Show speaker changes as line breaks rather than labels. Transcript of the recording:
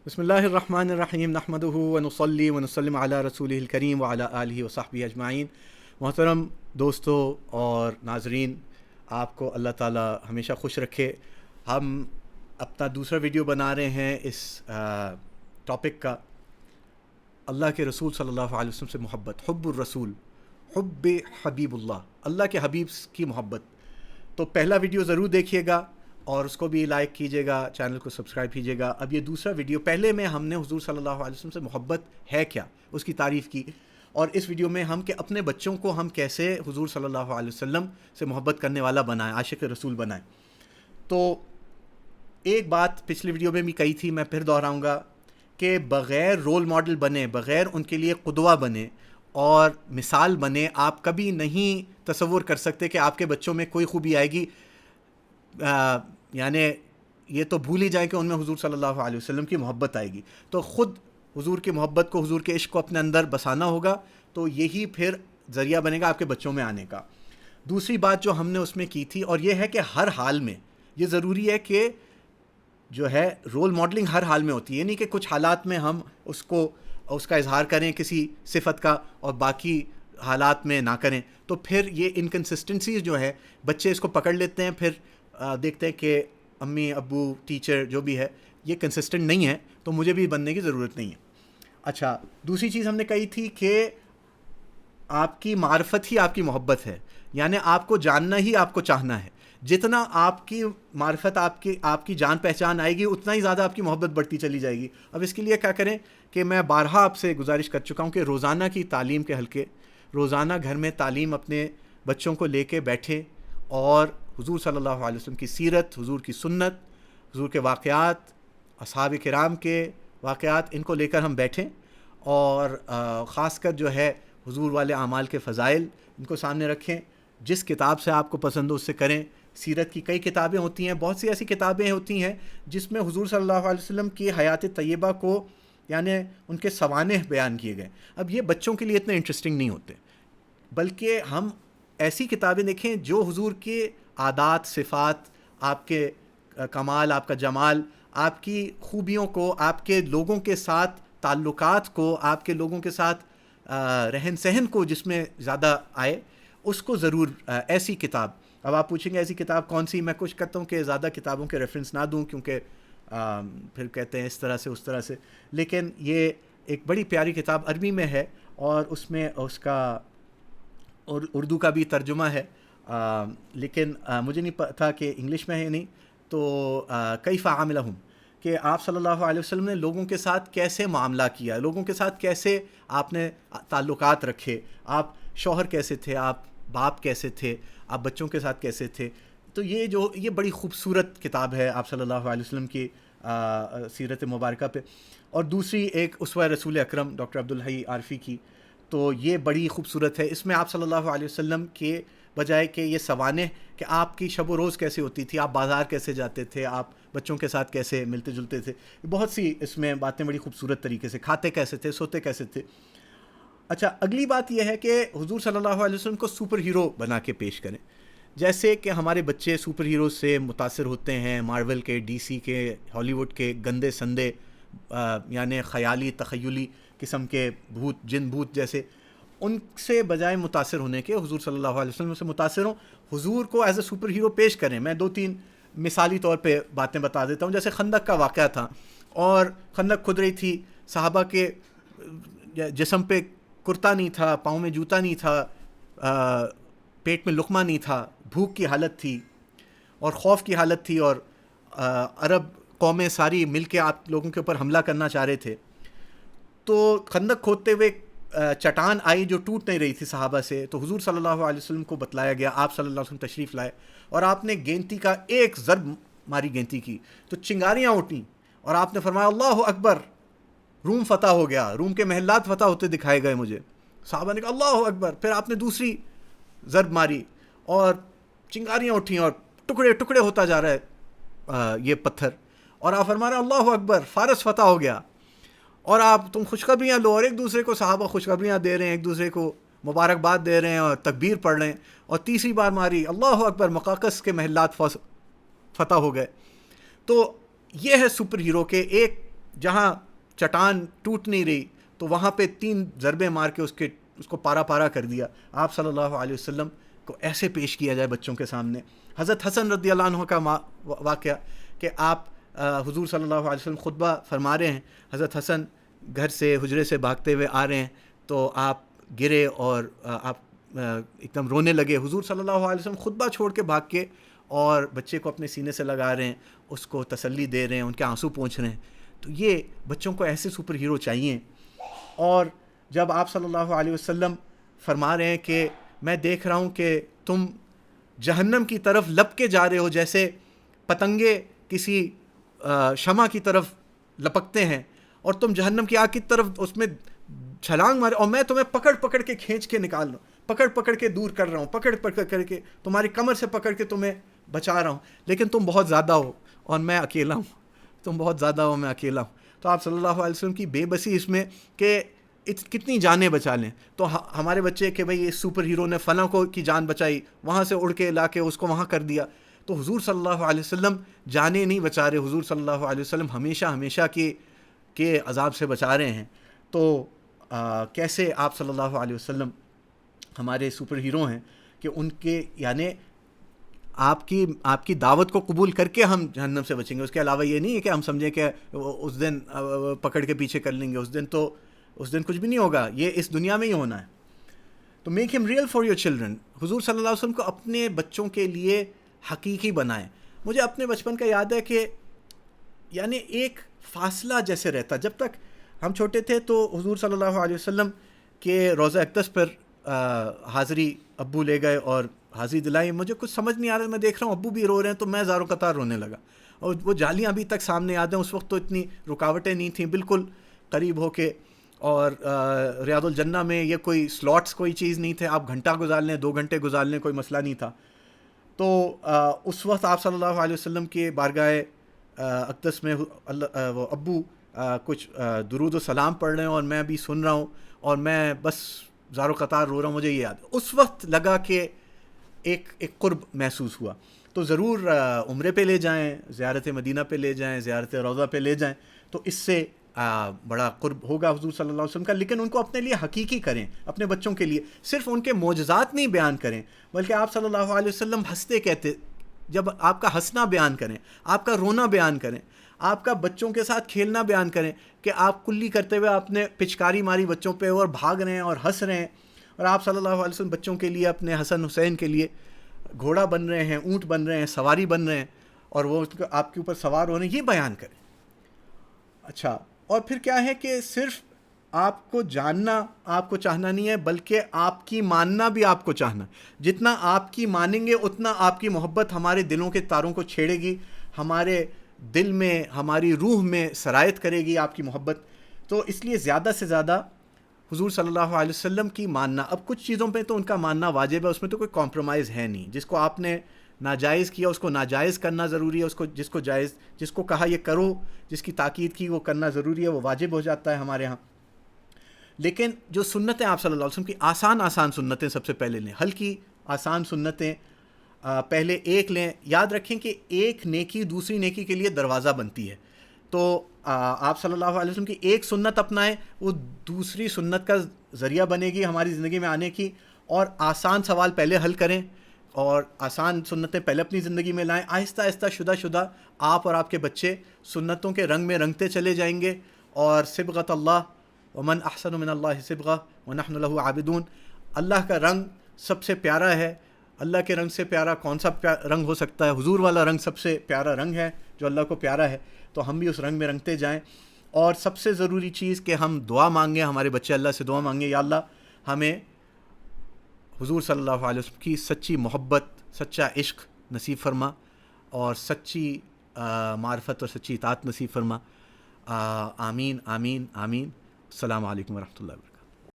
بسم اللہ الرحمن الرحیم نحمدہ ونصلی ونسلم علی رسولہ الکریم وعلی آلہ وصحبہ اجمعین۔ محترم دوستو اور ناظرین، آپ کو اللہ تعالی ہمیشہ خوش رکھے۔ ہم اپنا دوسرا ویڈیو بنا رہے ہیں اس ٹاپک کا، اللہ کے رسول صلی اللہ علیہ وسلم سے محبت، حب الرسول، حب حبیب اللہ، اللہ کے حبیب کی محبت۔ تو پہلا ویڈیو ضرور دیکھیے گا اور اس کو بھی لائک کیجیے گا، چینل کو سبسکرائب کیجیے گا۔ اب یہ دوسرا ویڈیو، پہلے میں ہم نے حضور صلی اللہ علیہ وسلم سے محبت ہے کیا، اس کی تعریف کی، اور اس ویڈیو میں ہم کہ اپنے بچوں کو ہم کیسے حضور صلی اللہ علیہ وسلم سے محبت کرنے والا بنائیں، عاشق رسول بنائیں۔ تو ایک بات پچھلی ویڈیو میں بھی کہی تھی، میں پھر دہراؤں گا کہ بغیر رول ماڈل بنے، بغیر ان کے لیے قدوہ بنے اور مثال بنے، آپ کبھی نہیں تصور کر سکتے کہ آپ کے بچوں میں کوئی خوبی آئے گی۔ یعنی یہ تو بھول ہی جائیں کہ ان میں حضور صلی اللہ علیہ وسلم کی محبت آئے گی۔ تو خود حضور کی محبت کو، حضور کے عشق کو اپنے اندر بسانا ہوگا، تو یہی پھر ذریعہ بنے گا آپ کے بچوں میں آنے کا۔ دوسری بات جو ہم نے اس میں کی تھی، اور یہ ہے کہ ہر حال میں یہ ضروری ہے کہ جو ہے رول ماڈلنگ ہر حال میں ہوتی ہے، یعنی کہ کچھ حالات میں ہم اس کا اظہار کریں کسی صفت کا اور باقی حالات میں نہ کریں، تو پھر یہ انکنسسٹنسیز جو ہے بچے اس کو پکڑ لیتے ہیں، پھر دیکھتے ہیں کہ امی ابو ٹیچر جو بھی ہے یہ کنسسٹنٹ نہیں ہے، تو مجھے بھی بننے کی ضرورت نہیں ہے۔ اچھا، دوسری چیز ہم نے کہی تھی کہ آپ کی معرفت ہی آپ کی محبت ہے، یعنی آپ کو جاننا ہی آپ کو چاہنا ہے۔ جتنا آپ کی معرفت، آپ کی جان پہچان آئے گی، اتنا ہی زیادہ آپ کی محبت بڑھتی چلی جائے گی۔ اب اس کے لیے کیا کریں کہ میں بارہا آپ سے گزارش کر چکا ہوں کہ روزانہ کی تعلیم کے حلقے، روزانہ گھر میں تعلیم اپنے بچوں کو لے کے بیٹھیں، اور حضور صلی اللہ علیہ وسلم کی سیرت، حضور کی سنت، حضور کے واقعات، اصحاب کرام کے واقعات، ان کو لے کر ہم بیٹھیں، اور خاص کر جو ہے حضور والے اعمال کے فضائل ان کو سامنے رکھیں۔ جس کتاب سے آپ کو پسند ہو اس سے کریں۔ سیرت کی کئی کتابیں ہوتی ہیں، بہت سی ایسی کتابیں ہوتی ہیں جس میں حضور صلی اللہ علیہ وسلم کی حیات طیبہ کو، یعنی ان کے سوانح بیان کیے گئے۔ اب یہ بچوں کے لیے اتنے انٹرسٹنگ نہیں ہوتے، بلکہ ہم ایسی کتابیں دیکھیں جو حضور کے عادات، صفات، آپ کے کمال، آپ کا جمال، آپ کی خوبیوں کو، آپ کے لوگوں کے ساتھ تعلقات کو، آپ کے لوگوں کے ساتھ رہن سہن کو جس میں زیادہ آئے، اس کو ضرور ایسی کتاب۔ اب آپ پوچھیں گے ایسی کتاب کون سی؟ میں کوشش کرتا ہوں کہ زیادہ کتابوں کے ریفرنس نہ دوں، کیونکہ پھر کہتے ہیں اس طرح سے اس طرح سے، لیکن یہ ایک بڑی پیاری کتاب عربی میں ہے، اور اس میں اس کا اور اردو کا بھی ترجمہ ہے، لیکن مجھے نہیں پتا کہ انگلش میں ہے یا نہیں۔ تو کیف عاملہم، کہ آپ صلی اللہ علیہ وسلم نے لوگوں کے ساتھ کیسے معاملہ کیا، لوگوں کے ساتھ کیسے آپ نے تعلقات رکھے، آپ شوہر کیسے تھے، آپ باپ کیسے تھے، آپ بچوں کے ساتھ کیسے تھے۔ تو یہ بڑی خوبصورت کتاب ہے آپ صلی اللہ علیہ وسلم کی سیرت مبارکہ پہ۔ اور دوسری ایک اسوہ رسول اکرم ڈاکٹر عبدالحی عارفی کی، تو یہ بڑی خوبصورت ہے۔ اس میں آپ صلی اللہ علیہ وسلم کے بجائے کہ یہ سوانح کہ آپ کی شب و روز کیسے ہوتی تھی، آپ بازار کیسے جاتے تھے، آپ بچوں کے ساتھ کیسے ملتے جلتے تھے، بہت سی اس میں باتیں بڑی خوبصورت طریقے سے، کھاتے کیسے تھے، سوتے کیسے تھے۔ اچھا، اگلی بات یہ ہے کہ حضور صلی اللہ علیہ وسلم کو سپر ہیرو بنا کے پیش کریں، جیسے کہ ہمارے بچے سپر ہیرو سے متاثر ہوتے ہیں، مارول کے، ڈی سی کے، ہالی ووڈ کے گندے سندے یعنی خیالی تخیلی قسم کے بھوت، جن بھوت جیسے، ان سے بجائے متاثر ہونے کے حضور صلی اللہ علیہ وسلم سے متاثر ہوں، حضور کو ایز اے سپر ہیرو پیش کریں۔ میں 2-3 مثالی طور پہ باتیں بتا دیتا ہوں۔ جیسے خندق کا واقعہ تھا، اور خندق کھد رہی تھی، صحابہ کے جسم پہ کرتا نہیں تھا، پاؤں میں جوتا نہیں تھا، پیٹ میں لقمہ نہیں تھا، بھوک کی حالت تھی اور خوف کی حالت تھی، اور عرب قومیں ساری مل کے آپ لوگوں کے اوپر حملہ کرنا چاہ رہے تھے۔ تو خندق کھودتے ہوئے چٹان آئی جو ٹوٹ نہیں رہی تھی صحابہ سے، تو حضور صلی اللہ علیہ وسلم کو بتلایا گیا، آپ صلی اللہ علیہ وسلم تشریف لائے، اور آپ نے گینتی کا ایک ضرب ماری، گینتی کی تو چنگاریاں اٹھیں، اور آپ نے فرمایا اللہ اکبر، روم فتح ہو گیا، روم کے محلات فتح ہوتے دکھائے گئے مجھے۔ صحابہ نے کہا اللہ اکبر، پھر آپ نے دوسری ضرب ماری، اور چنگاریاں اٹھیں، اور ٹکڑے ٹکڑے ہوتا جا رہا ہے یہ پتھر، اور آپ فرما رہے ہیں اللہ اکبر، فارس فتح ہو گیا، اور تم خوشخبریاں لو، اور ایک دوسرے کو صحابہ خوشخبریاں دے رہے ہیں، ایک دوسرے کو مبارکباد دے رہے ہیں اور تکبیر پڑھ رہے ہیں، اور تیسری بار ماری اللہ اکبر، مقاقس کے محلات فتح ہو گئے۔ تو یہ ہے سپر ہیرو کے ایک جہاں چٹان ٹوٹ نہیں رہی تو وہاں پہ 3 ضربے مار کے اس کو پارا پارا کر دیا. آپ صلی اللہ علیہ وسلم کو ایسے پیش کیا جائے بچوں کے سامنے. حضرت حسن رضی اللہ عنہ کا واقعہ کہ آپ حضور صلی اللہ علیہ وسلم خطبہ فرما رہے ہیں, حضرت حسن گھر سے حجرے سے بھاگتے ہوئے آ رہے ہیں تو آپ گرے اور آپ ایک دم رونے لگے. حضور صلی اللہ علیہ وسلم خطبہ چھوڑ کے بھاگ کے اور بچے کو اپنے سینے سے لگا رہے ہیں, اس کو تسلی دے رہے ہیں, ان کے آنسو پونچھ رہے ہیں. تو یہ بچوں کو ایسے سپر ہیرو چاہیے. اور جب آپ صلی اللہ علیہ وسلم فرما رہے ہیں کہ میں دیکھ رہا ہوں کہ تم جہنم کی طرف لپ کے جا رہے ہو جیسے پتنگے کسی شمع کی طرف لپکتے ہیں, اور تم جہنم کی آگ کی طرف اس میں چھلانگ مارے, اور میں تمہیں پکڑ پکڑ کے کھینچ کے نکال رہا ہوں, پکڑ پکڑ کے دور کر رہا ہوں, پکڑ پکڑ کر کے تمہاری کمر سے پکڑ کے تمہیں بچا رہا ہوں, لیکن تم بہت زیادہ ہو اور میں اکیلا ہوں, تم بہت زیادہ ہو میں اکیلا ہوں. تو آپ صلی اللہ علیہ وسلم کی بے بسی اس میں کہ کتنی جانیں بچا لیں. تو ہمارے بچے کہ بھئی اس سپر ہیرو نے فلاں کو کی جان بچائی, وہاں سے اڑ کے لا کے اس کو وہاں کر دیا. تو حضور صلی اللہ علیہ وسلم جانیں نہیں بچا رہے, حضور صلی اللہ علیہ وسلم ہمیشہ کے عذاب سے بچا رہے ہیں. تو کیسے آپ صلی اللہ علیہ وسلم ہمارے سپر ہیرو ہیں کہ ان کے یعنی آپ کی دعوت کو قبول کر کے ہم جہنم سے بچیں گے. اس کے علاوہ یہ نہیں ہے کہ ہم سمجھیں کہ اس دن پکڑ کے پیچھے کر لیں گے, اس دن کچھ بھی نہیں ہوگا, یہ اس دنیا میں ہی ہونا ہے. تو میک ہم ریئل فار یور چلڈرن. حضور صلی اللہ علیہ وسلم کو اپنے بچوں کے لیے حقیقی بنائیں. مجھے اپنے بچپن کا یاد ہے کہ یعنی ایک فاصلہ جیسے رہتا, جب تک ہم چھوٹے تھے تو حضور صلی اللہ علیہ وسلم کے روضہ اقدس پر حاضری ابو لے گئے اور حاضری دلائی. مجھے کچھ سمجھ نہیں آ رہا, میں دیکھ رہا ہوں ابو بھی رو رہے ہیں تو میں زاروں قطار رونے لگا. اور وہ جالیاں ابھی تک سامنے یاد ہیں, اس وقت تو اتنی رکاوٹیں نہیں تھیں, بالکل قریب ہو کے. اور ریاض الجنہ میں یہ کوئی سلاٹس کوئی چیز نہیں تھے, آپ گھنٹہ گزار لیں 2 گھنٹے گزار لیں کوئی مسئلہ نہیں تھا. تو اس وقت آپ صلی اللہ علیہ وسلم کے بارگاہ اقدس میں وہ ابو کچھ درود و سلام پڑھ رہے ہیں اور میں بھی سن رہا ہوں اور میں بس زارو قطار رو رہا ہوں. مجھے یہ یاد اس وقت لگا کہ ایک قرب محسوس ہوا. تو ضرور عمرے پہ لے جائیں, زیارت مدینہ پہ لے جائیں, زیارت روضہ پہ لے جائیں, تو اس سے بڑا قرب ہوگا حضور صلی اللہ علیہ وسلم کا. لیکن ان کو اپنے لیے حقیقی کریں, اپنے بچوں کے لیے صرف ان کے معجزات نہیں بیان کریں, بلکہ آپ صلی اللہ علیہ وسلم ہنستے کہتے, جب آپ کا ہنسنا بیان کریں, آپ کا رونا بیان کریں, آپ کا بچوں کے ساتھ کھیلنا بیان کریں کہ آپ کلی کرتے ہوئے آپ نے پچکاری ماری بچوں پہ اور بھاگ رہے ہیں اور ہنس رہے ہیں, اور آپ صلی اللہ علیہ وسلم بچوں کے لیے اپنے حسن حسین کے لیے گھوڑا بن رہے ہیں, اونٹ بن رہے ہیں, سواری بن رہے ہیں, اور وہ آپ کے اوپر سوار ہو رہے ہیں, یہ بیان کریں. اچھا, اور پھر کیا ہے کہ صرف آپ کو جاننا آپ کو چاہنا نہیں ہے, بلکہ آپ کی ماننا بھی آپ کو چاہنا. جتنا آپ کی مانیں گے اتنا آپ کی محبت ہمارے دلوں کے تاروں کو چھیڑے گی, ہمارے دل میں ہماری روح میں سرایت کرے گی آپ کی محبت. تو اس لیے زیادہ سے زیادہ حضور صلی اللہ علیہ وسلم کی ماننا. اب کچھ چیزوں پہ تو ان کا ماننا واجب ہے, اس میں تو کوئی کمپرومائز ہے نہیں. جس کو آپ نے ناجائز کیا اس کو ناجائز کرنا ضروری ہے, اس کو جس کو کہا یہ کرو, جس کی تاکید کی وہ کرنا ضروری ہے, وہ واجب ہو جاتا ہے ہمارے ہاں. لیکن جو سنتیں آپ صلی اللہ علیہ وسلم کی آسان سنتیں سب سے پہلے لیں, ہلکی آسان سنتیں پہلے ایک لیں. یاد رکھیں کہ ایک نیکی دوسری نیکی کے لیے دروازہ بنتی ہے. تو آپ صلی اللہ علیہ وسلم کی ایک سنت اپنائیں, وہ دوسری سنت کا ذریعہ بنے گی ہماری زندگی میں آنے کی. اور آسان سوال پہلے حل کریں اور آسان سنتیں پہلے اپنی زندگی میں لائیں. آہستہ آہستہ شدہ آپ اور آپ کے بچے سنتوں کے رنگ میں رنگتے چلے جائیں گے. اور صبغۃ اللہ ومن احسن من اللہ صبغہ ونحن لہ عابدون. اللہ کا رنگ سب سے پیارا ہے. اللہ کے رنگ سے پیارا کون سا رنگ ہو سکتا ہے؟ حضور والا رنگ سب سے پیارا رنگ ہے جو اللہ کو پیارا ہے. تو ہم بھی اس رنگ میں رنگتے جائیں. اور سب سے ضروری چیز کہ ہم دعا مانگیں, ہمارے بچے اللہ سے دعا مانگیں, یا اللہ ہمیں حضور صلی اللہ علیہ وسلم کی سچی محبت, سچا عشق نصیب فرما, اور سچی معرفت اور سچی اطاعت نصیب فرما. آمین آمین آمین. السلام علیکم ورحمۃ اللہ وبرکاتہ.